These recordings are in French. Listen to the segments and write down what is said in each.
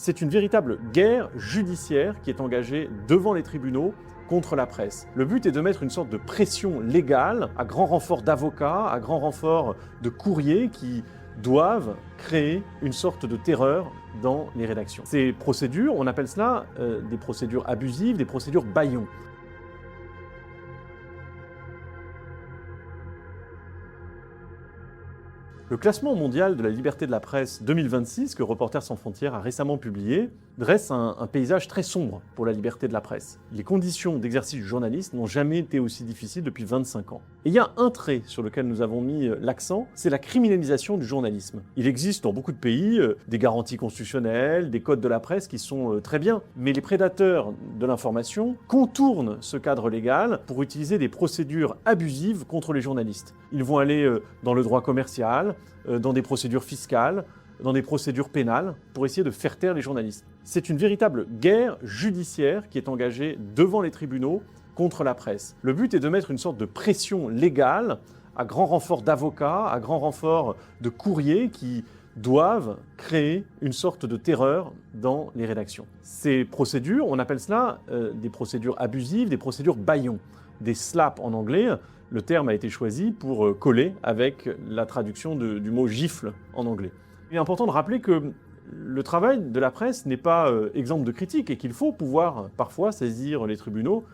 C'est une véritable guerre judiciaire qui est engagée devant les tribunaux contre la presse. Le but est de mettre une sorte de pression légale à grand renfort d'avocats, à grand renfort de courriers qui doivent créer une sorte de terreur dans les rédactions. Ces procédures, on appelle cela des procédures abusives, des procédures bâillons. Le classement mondial de la liberté de la presse 2026, que Reporters sans frontières a récemment publié, dresse un paysage très sombre pour la liberté de la presse. Les conditions d'exercice du journaliste n'ont jamais été aussi difficiles depuis 25 ans. Et il y a un trait sur lequel nous avons mis l'accent, c'est la criminalisation du journalisme. Il existe dans beaucoup de pays des garanties constitutionnelles, des codes de la presse qui sont très bien, mais les prédateurs de l'information contournent ce cadre légal pour utiliser des procédures abusives contre les journalistes. Ils vont aller dans le droit commercial, dans des procédures fiscales, dans des procédures pénales, pour essayer de faire taire les journalistes. C'est une véritable guerre judiciaire qui est engagée devant les tribunaux contre la presse. Le but est de mettre une sorte de pression légale à grand renfort d'avocats, à grand renfort de courriers qui doivent créer une sorte de terreur dans les rédactions. Ces procédures, on appelle cela des procédures abusives, des procédures bâillons, des slaps en anglais. Le terme a été choisi pour coller avec la traduction du mot gifle en anglais. Il est important de rappeler que le travail de la presse n'est pas exempt de critique et qu'il faut pouvoir parfois saisir les tribunaux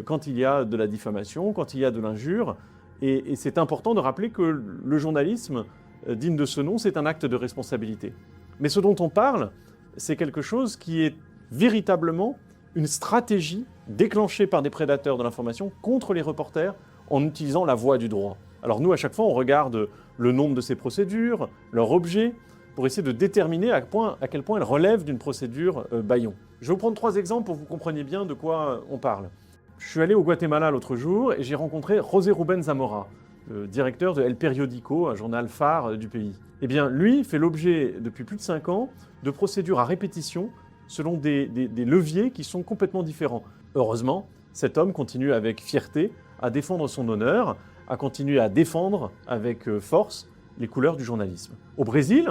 quand il y a de la diffamation, quand il y a de l'injure. Et c'est important de rappeler que le journalisme digne de ce nom, c'est un acte de responsabilité. Mais ce dont on parle, c'est quelque chose qui est véritablement une stratégie déclenchée par des prédateurs de l'information contre les reporters en utilisant la voie du droit. Alors nous, à chaque fois, on regarde le nombre de ces procédures, leur objet, pour essayer de déterminer à quel point elles relèvent d'une procédure bâillon. Je vais vous prendre 3 exemples pour que vous compreniez bien de quoi on parle. Je suis allé au Guatemala l'autre jour et j'ai rencontré José Rubén Zamora, le directeur de El Periódico, un journal phare du pays. Eh bien, lui fait l'objet, depuis plus de 5 ans, de procédures à répétition selon des leviers qui sont complètement différents. Heureusement, cet homme continue avec fierté à défendre son honneur, à continuer à défendre avec force les couleurs du journalisme. Au Brésil,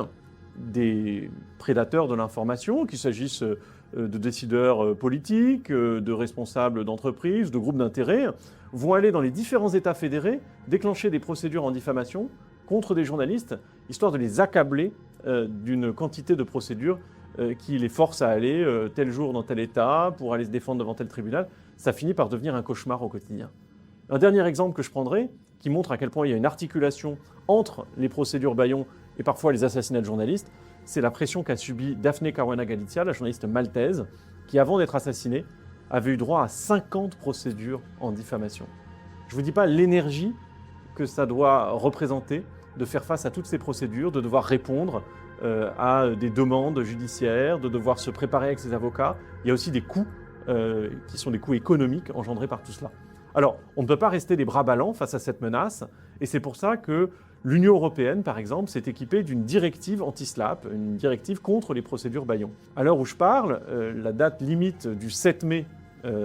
des prédateurs de l'information, qu'il s'agisse de décideurs politiques, de responsables d'entreprises, de groupes d'intérêt, vont aller dans les différents États fédérés déclencher des procédures en diffamation contre des journalistes, histoire de les accabler d'une quantité de procédures qui les forcent à aller tel jour dans tel État pour aller se défendre devant tel tribunal. Ça finit par devenir un cauchemar au quotidien. Un dernier exemple que je prendrai, qui montre à quel point il y a une articulation entre les procédures bâillons et parfois les assassinats de journalistes, c'est la pression qu'a subie Daphne Caruana Galizia, la journaliste maltaise, qui avant d'être assassinée, avait eu droit à 50 procédures en diffamation. Je ne vous dis pas l'énergie que ça doit représenter de faire face à toutes ces procédures, de devoir répondre à des demandes judiciaires, de devoir se préparer avec ses avocats. Il y a aussi des coûts qui sont des coûts économiques engendrés par tout cela. Alors, on ne peut pas rester les bras ballants face à cette menace, et c'est pour ça que l'Union européenne, par exemple, s'est équipée d'une directive anti-slap, une directive contre les procédures bâillons. À l'heure où je parle, la date limite du 7 mai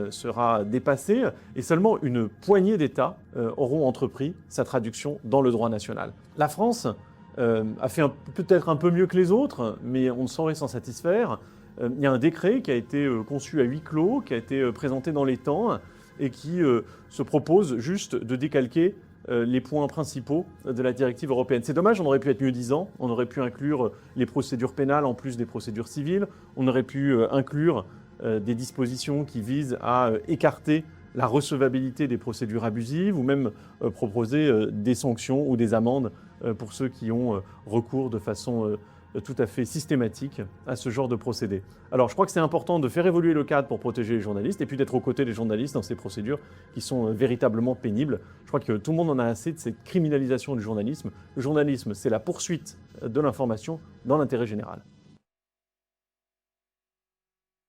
sera dépassée, et seulement une poignée d'États auront entrepris sa traduction dans le droit national. La France a fait peut-être un peu mieux que les autres, mais on ne saurait s'en satisfaire. Il y a un décret qui a été conçu à huis clos, qui a été présenté dans les temps, et qui se propose juste de décalquer les points principaux de la directive européenne. C'est dommage, on aurait pu être mieux disant, on aurait pu inclure les procédures pénales en plus des procédures civiles, on aurait pu inclure des dispositions qui visent à écarter la recevabilité des procédures abusives ou même proposer des sanctions ou des amendes pour ceux qui ont recours de façon tout à fait systématique à ce genre de procédé. Alors je crois que c'est important de faire évoluer le cadre pour protéger les journalistes et puis d'être aux côtés des journalistes dans ces procédures qui sont véritablement pénibles. Je crois que tout le monde en a assez de cette criminalisation du journalisme. Le journalisme, c'est la poursuite de l'information dans l'intérêt général.